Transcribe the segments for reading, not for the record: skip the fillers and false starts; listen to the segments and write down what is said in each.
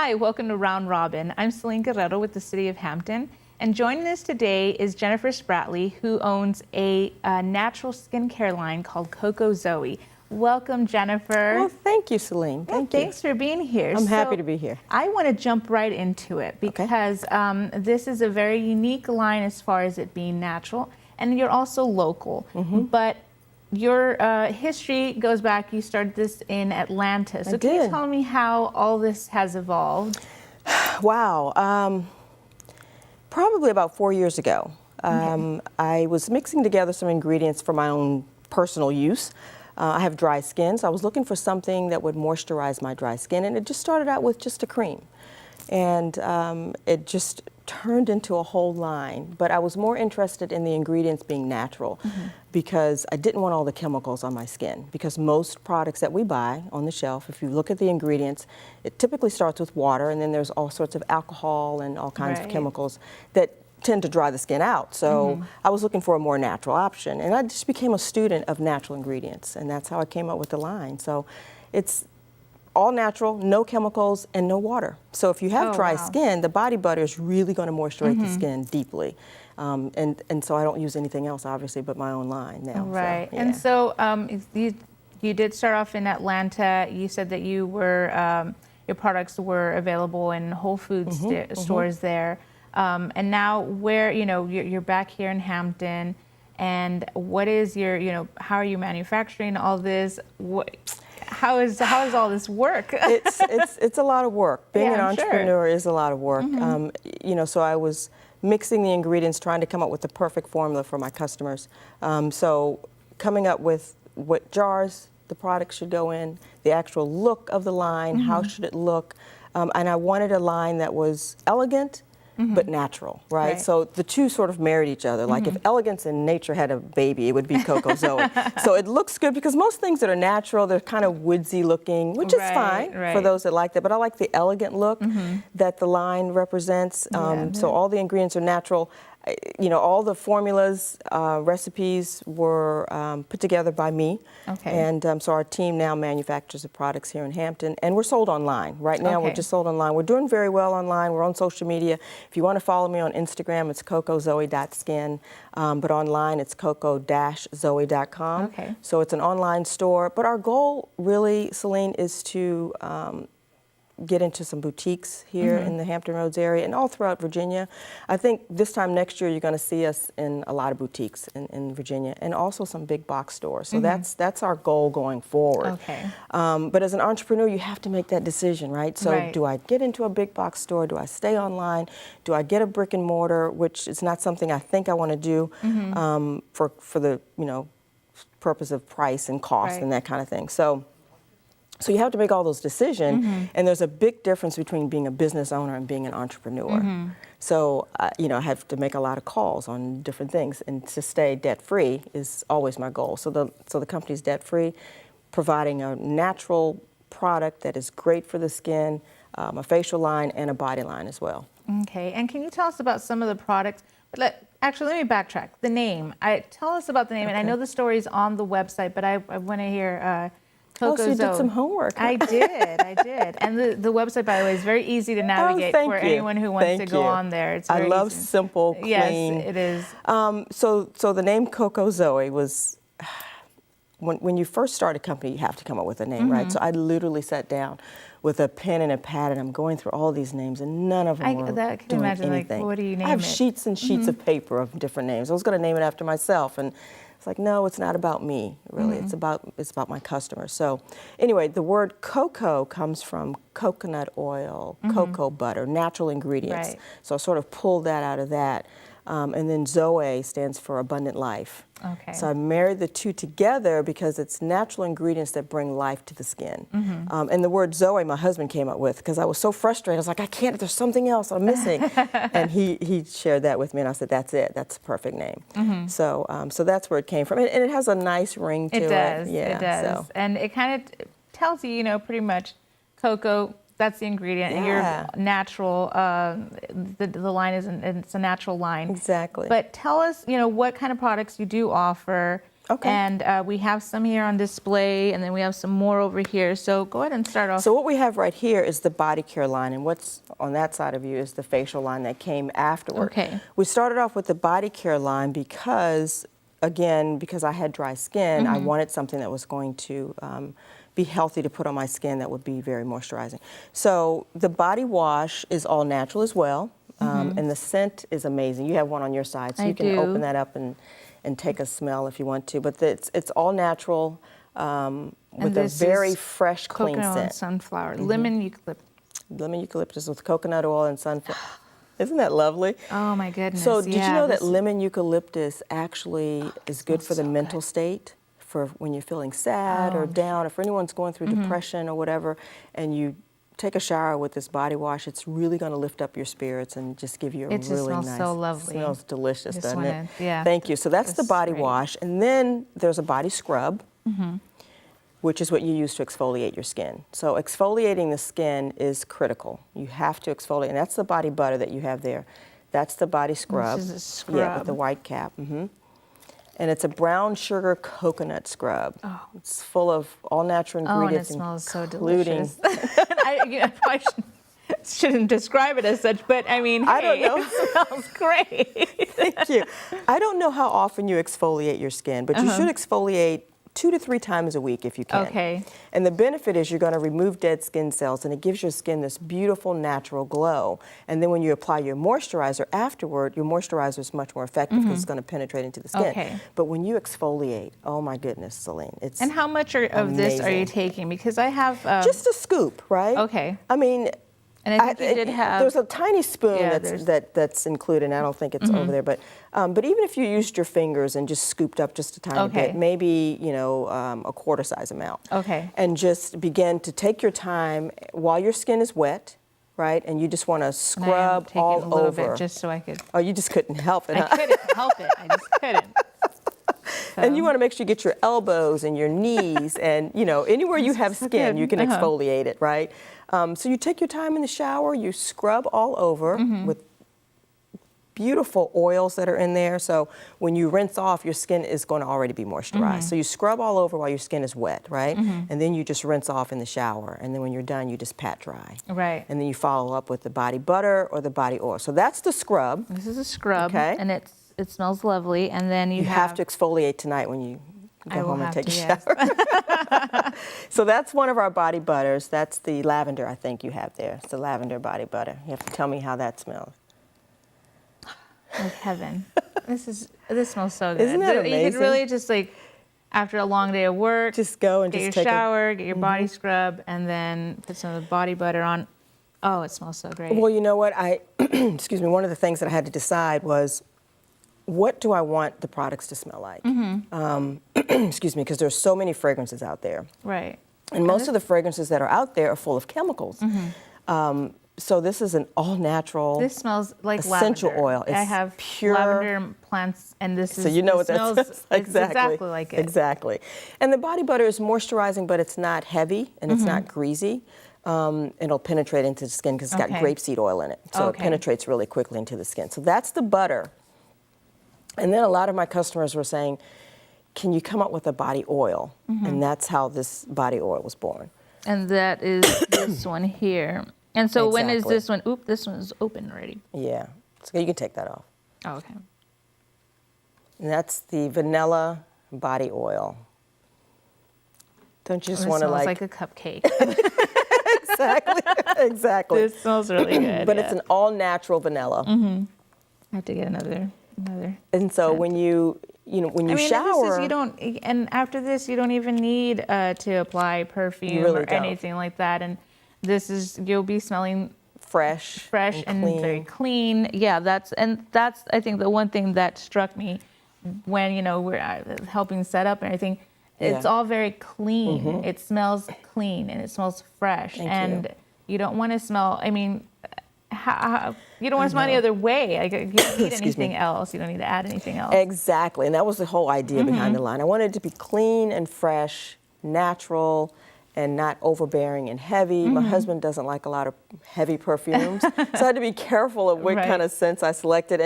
Hi, welcome to Round Robin. I'm Celine Guerrero with the City of Hampton, and joining us today is Jenifer Spratley, who owns a natural skincare line called CocoZoe. Welcome, Jenifer. Well, thank you, Celine. Thanks for being here. I'm happy to be here. I want to jump right into it because this is a very unique line as far as it being natural, and you're also local. But your history goes back, you started this in Atlanta. So can you tell me how all this has evolved? Wow. Probably about 4 years ago. I was mixing together some ingredients for my own personal use. I have dry skin, so I was looking for something that would moisturize my dry skin, and it just started out with just a cream. And it just turned into a whole line, but I was more interested in the ingredients being natural because I didn't want all the chemicals on my skin, because most products that we buy on the shelf, if you look at the ingredients, it typically starts with water, and then there's all sorts of alcohol and all kinds of chemicals that tend to dry the skin out. So I was looking for a more natural option, and I just became a student of natural ingredients, and that's how I came up with the line. So it's all natural, no chemicals, and no water. So if you have dry skin, the body butter is really going to moisturize the skin deeply. And so I don't use anything else, obviously, but my own line now. Right. So, yeah. And so you did start off in Atlanta. You said that you were your products were available in Whole Foods stores there. And now where, you're back here in Hampton, and what is your, how are you manufacturing all this? How is all this work? It's a lot of work. Being an entrepreneur is a lot of work. So I was mixing the ingredients, trying to come up with the perfect formula for my customers. So coming up with what jars the product should go in, the actual look of the line, how should it look, and I wanted a line that was elegant, but natural, right? So the two sort of married each other. Like if elegance and nature had a baby, it would be CocoZoe. So it looks good because most things that are natural, they're kind of woodsy looking, which is fine for those that like that. But I like the elegant look that the line represents. So all the ingredients are natural. All the formulas, recipes were put together by me. And so our team now manufactures the products here in Hampton, and we're sold online. Right now, we're just sold online. We're doing very well online. We're on social media. If you want to follow me on Instagram, it's CocoZoe.skin, but online, it's Coco-Zoe.com. So it's an online store. But our goal, really, Celine, is to get into some boutiques here in the Hampton Roads area and all throughout Virginia. I think this time next year you're going to see us in a lot of boutiques in Virginia, and also some big box stores. So that's our goal going forward. But as an entrepreneur, you have to make that decision, right? So do I get into a big box store? Do I stay online? Do I get a brick and mortar, which is not something I think I want to do for the purpose of price and cost and that kind of thing. So you have to make all those decisions, and there's a big difference between being a business owner and being an entrepreneur. So, I have to make a lot of calls on different things, and to stay debt-free is always my goal. So the company's debt-free, providing a natural product that is great for the skin, a facial line, and a body line as well. Okay, and can you tell us about some of the products? Actually, let me backtrack. The name. Tell us about the name, and I know the story's on the website, but I want to hear CocoZoe. So you did some homework. I did. And the website, by the way, is very easy to navigate for anyone who wants to go on there. It's very I love easy. simple, clean. Yes, it is. So the name CocoZoe was, when you first start a company, you have to come up with a name, right? So I literally sat down with a pen and a pad, and I'm going through all these names, and none of them were doing anything. Like, what do you name it? I have sheets and sheets of paper of different names. I was going to name it after myself, and it's like, no, it's not about me, really. It's about my customers. So anyway, the word cocoa comes from coconut oil, cocoa butter, natural ingredients. So I sort of pulled that out of that. And then Zoe stands for abundant life. So I married the two together because it's natural ingredients that bring life to the skin. And the word Zoe, my husband came up with, because I was so frustrated. I was like, I can't, there's something else I'm missing. And he shared that with me, and I said, that's it, that's the perfect name. So that's where it came from. And it has a nice ring to it. It does. So. And it kind of tells you, pretty much, cocoa, that's the ingredient. And you're natural. The line it's a natural line. Exactly. But tell us, what kind of products you do offer, Okay. And we have some here on display, and then we have some more over here. So go ahead and start off. So what we have right here is the body care line, and what's on that side of you is the facial line that came afterward. Okay. We started off with the body care line because, again, because I had dry skin, I wanted something that was going to be healthy to put on my skin that would be very moisturizing. So the body wash is all natural as well, and the scent is amazing. You have one on your side, so you can open that up and take a smell if you want to. But it's all natural with a very fresh, clean coconut scent. and sunflower, lemon eucalyptus. Lemon eucalyptus with coconut oil and sunflower. Isn't that lovely? Oh my goodness. So did you know that lemon eucalyptus actually is good for the mental state? For when you're feeling sad or down, or for anyone's going through depression or whatever, and you take a shower with this body wash, it's really going to lift up your spirits and just give you a really nice. It smells so lovely. It smells delicious, doesn't it? Yeah. Thank you. So that's the body wash, and then there's a body scrub, which is what you use to exfoliate your skin. So exfoliating the skin is critical. You have to exfoliate, and that's the body butter that you have there. That's the body scrub. This is a scrub. Yeah, with the white cap. And it's a brown sugar coconut scrub. Oh. It's full of all natural ingredients. Oh, and it smells so delicious. I probably shouldn't describe it as such, but I mean, I don't know. It smells great. Thank you. I don't know how often you exfoliate your skin, but you should exfoliate 2 to 3 times a week if you can. Okay. And the benefit is you're going to remove dead skin cells, and it gives your skin this beautiful natural glow. And then when you apply your moisturizer afterward, your moisturizer is much more effective because it's going to penetrate into the skin. Okay. But when you exfoliate, oh my goodness, Celine, it's And how much of this are you taking? Because I have just a scoop, right? Okay. I mean, and I think you did have. There's a tiny spoon that's included, and I don't think it's over there. But even if you used your fingers and just scooped up just a tiny bit, maybe a quarter size amount. Okay. And just begin to take your time while your skin is wet, right? And you just want to scrub all a little over. Bit just so I could. Oh, you just couldn't help it. I couldn't help it. I just couldn't. So. And you want to make sure you get your elbows and your knees and, anywhere you have skin, you can exfoliate it, right? So you take your time in the shower, you scrub all over with beautiful oils that are in there. So when you rinse off, your skin is going to already be moisturized. So you scrub all over while your skin is wet, right? And then you just rinse off in the shower. And then when you're done, you just pat dry. Right. And then you follow up with the body butter or the body oil. So that's the scrub. This is a scrub, and it smells lovely. And then you have to exfoliate tonight when you go home and take a shower. Yes. So that's one of our body butters. That's the lavender I think you have there. It's the lavender body butter. You have to tell me how that smells. Like heaven. This smells so good. Isn't that amazing? You could really just after a long day of work, just go and get just your take shower, get your body scrub, and then put some of the body butter on. Oh, it smells so great. Well, you know what? Excuse me, one of the things that I had to decide was, what do I want the products to smell like? Excuse me, because there's so many fragrances out there. Right. And most of the fragrances that are out there are full of chemicals. So this is an all-natural. This smells like essential lavender. oil. It's I have pure lavender plants, and this is. So you know what that smells smells like. exactly like it. Exactly. And the body butter is moisturizing, but it's not heavy and it's not greasy. It'll penetrate into the skin because it's got grapeseed oil in it, so it penetrates really quickly into the skin. So that's the butter. And then a lot of my customers were saying, "Can you come up with a body oil?" And that's how this body oil was born. And that is this one here. And so when is this one? Oop, this one is open already. Yeah, so you can take that off. Oh, okay. And that's the vanilla body oil. Don't you just want to like a cupcake. Exactly. This smells really good. But it's an all-natural vanilla. I have to get another. And so scent. when you shower, and after this, you don't even need to apply perfume or anything like that. And you'll be smelling fresh and very clean. Yeah, that's I think the one thing that struck me when we're helping set up and everything. It's all very clean. It smells clean and it smells fresh. You don't want to smell. I mean, you don't want to smell any other way. Like, you don't need anything else. You don't need to add anything else. Exactly, and that was the whole idea behind the line. I wanted it to be clean and fresh, natural, and not overbearing and heavy. My husband doesn't like a lot of heavy perfumes, so I had to be careful of what kind of scents I selected.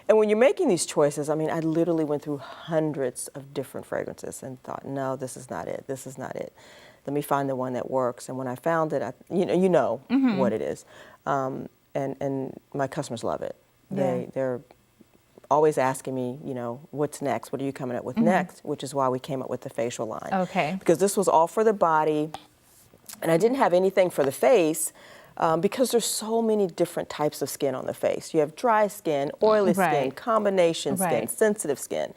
And when you're making these choices, I mean, I literally went through hundreds of different fragrances and thought, no, this is not it. This is not it. Let me find the one that works. And when I found it, you know what it is. And my customers love it. They're always asking me, you know, what's next? What are you coming up with next? Which is why we came up with the facial line. Okay. Because this was all for the body, and I didn't have anything for the face. Because there's so many different types of skin on the face. You have dry skin, oily skin, combination skin, sensitive skin.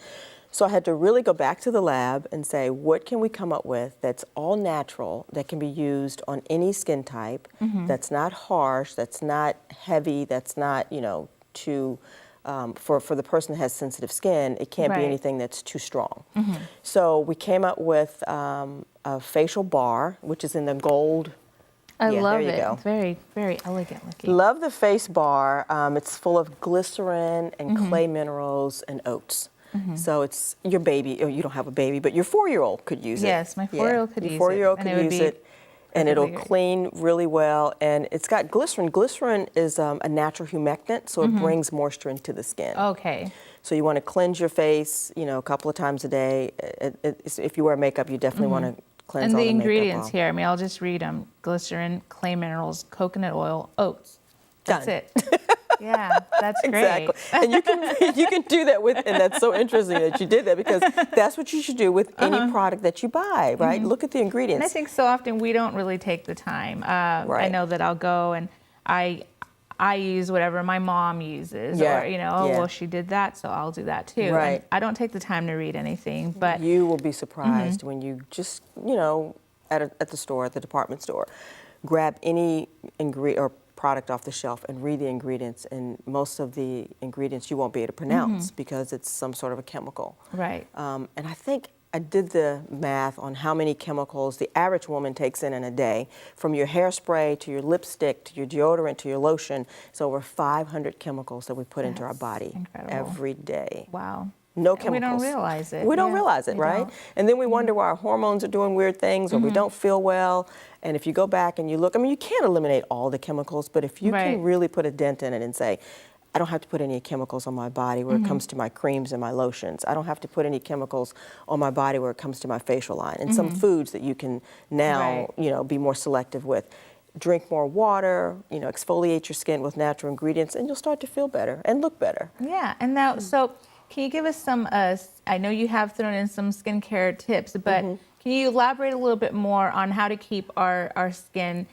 So I had to really go back to the lab and say, what can we come up with that's all natural, that can be used on any skin type, that's not harsh, that's not heavy, that's not, you know, too, for the person that has sensitive skin, it can't be anything that's too strong. So we came up with a facial bar, which is in the gold. I love it. It's very, very elegant looking. Love the face bar. It's full of glycerin and clay minerals and oats. So it's your baby, or you don't have a baby, but your 4-year-old could use it. Yes, my 4-year-old could use it. Your 4-year-old could use it. And it'll clean really well. And it's got glycerin. Glycerin is a natural humectant, so it brings moisture into the skin. Okay. So you want to cleanse your face, you know, a couple of times a day. If you wear makeup, you definitely want to cleanse all the makeup off. And the ingredients here, I mean, I'll just read them. Glycerin, clay minerals, coconut oil, oats. That's it. Yeah, that's great. Exactly. And you can do that with, and that's so interesting that you did that, because that's what you should do with any product that you buy, right? Look at the ingredients. And I think so often we don't really take the time. I know that I'll go and I use whatever my mom uses, or, you know, oh, well, she did that, so I'll do that too. Right. And I don't take the time to read anything, but you will be surprised when you just, you know, at the store, at the department store, grab any ingredient or product off the shelf and read the ingredients, and most of the ingredients you won't be able to pronounce because it's some sort of a chemical. Right. And I think I did the math on how many chemicals the average woman takes in a day, from your hairspray to your lipstick to your deodorant to your lotion. It's over 500 chemicals that we put into our body every day. Wow. No And chemicals. we don't realize it. We don't realize it, right? And then we wonder why our hormones are doing weird things, or we don't feel well. And if you go back and you look, I mean, you can't eliminate all the chemicals, but if you can really put a dent in it and say, I don't have to put any chemicals on my body where it comes to my creams and my lotions. I don't have to put any chemicals on my body where it comes to my facial line. And some foods that you can now, you know, be more selective with. Drink more water, you know, exfoliate your skin with natural ingredients, and you'll start to feel better and look better. Yeah, and now, so can you give us some, I know you have thrown in some skincare tips, but can you elaborate a little bit more on how to keep our skin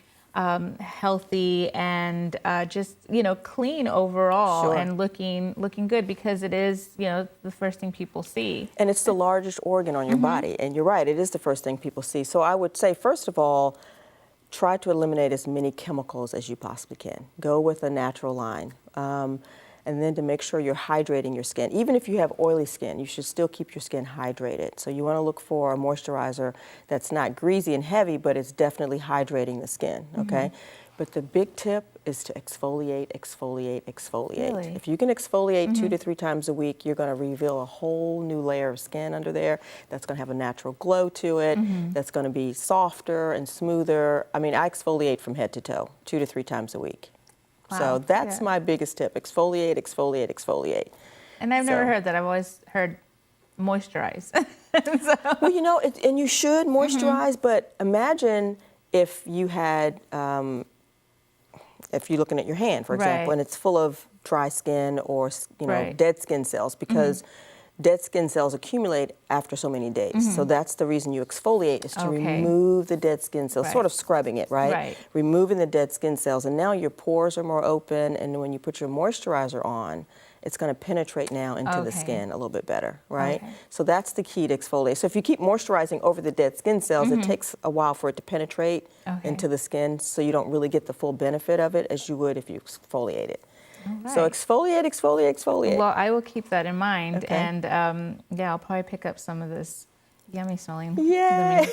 healthy and just, you know, clean overall and looking good, because it is, you know, the first thing people see. And it's the largest organ on your body, and you're right, it is the first thing people see. So I would say, first of all, try to eliminate as many chemicals as you possibly can. Go with a natural line. And then to make sure you're hydrating your skin. Even if you have oily skin, you should still keep your skin hydrated. So you want to look for a moisturizer that's not greasy and heavy, but it's definitely hydrating the skin, okay? But the big tip is to exfoliate, exfoliate, exfoliate. Really? If you can exfoliate 2 to 3 times a week, you're going to reveal a whole new layer of skin under there that's going to have a natural glow to it, that's going to be softer and smoother. I mean, I exfoliate from head to toe 2 to 3 times a week. Wow. So that's my biggest tip: exfoliate, exfoliate, exfoliate. And I've never heard that. I've always heard moisturize. Well, you know, and you should moisturize, but imagine if you had, if you're looking at your hand, for example, and it's full of dry skin or, you know, dead skin cells, because dead skin cells accumulate after so many days. So that's the reason you exfoliate, is to remove the dead skin cells, sort of scrubbing it, right? Removing the dead skin cells. And now your pores are more open, and when you put your moisturizer on, it's going to penetrate now into the skin a little bit better, right? So that's the key to exfoliate. So if you keep moisturizing over the dead skin cells, it takes a while for it to penetrate into the skin, so you don't really get the full benefit of it as you would if you exfoliate it. So exfoliate, exfoliate, exfoliate. Well, I will keep that in mind, and yeah, I'll probably pick up some of this yummy smelling. Yay!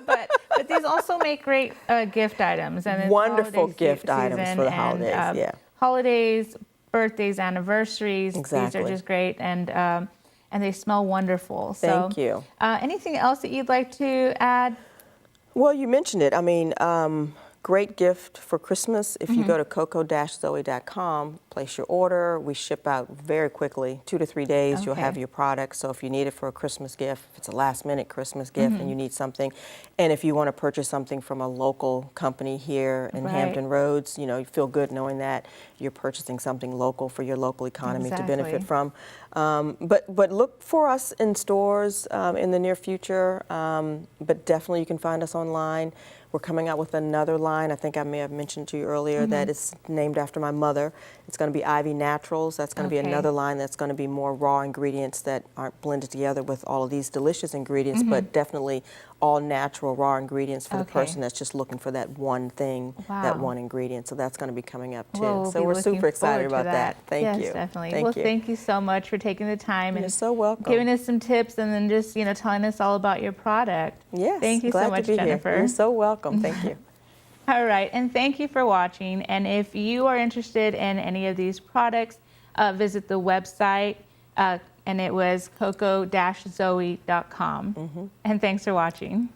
but these also make great gift items, and wonderful gift items for the holidays. Holidays, birthdays, anniversaries. Exactly. These are just great, and they smell wonderful. Thank you. Anything else that you'd like to add? Well, you mentioned it. I mean, Great gift for Christmas. If you go to coco-zoe.com, place your order. We ship out very quickly, 2 to 3 days. You'll have your product. So if you need it for a Christmas gift, if it's a last-minute Christmas gift and you need something, and if you want to purchase something from a local company here in Hampton Roads, you feel good knowing that you're purchasing something local for your local economy to benefit from. But look for us in stores in the near future. But definitely you can find us online. We're coming out with another line, I think I may have mentioned to you earlier, that is named after my mother. It's going to be Ivy Naturals. That's going to be another line that's going to be more raw ingredients that aren't blended together with all of these delicious ingredients, but definitely all natural raw ingredients for the person that's just looking for that one thing, that one ingredient. So that's going to be coming up too. We'll so we're super excited about that. Thank you. Definitely. Thank you so much for taking the time and so welcome. Giving us some tips and then just telling us all about your product. Yes. Thank you so much, Jenifer. Here. You're so welcome. Thank you. All right, and thank you for watching. And if you are interested in any of these products, visit the website, and it was coco-zoe.com. And thanks for watching.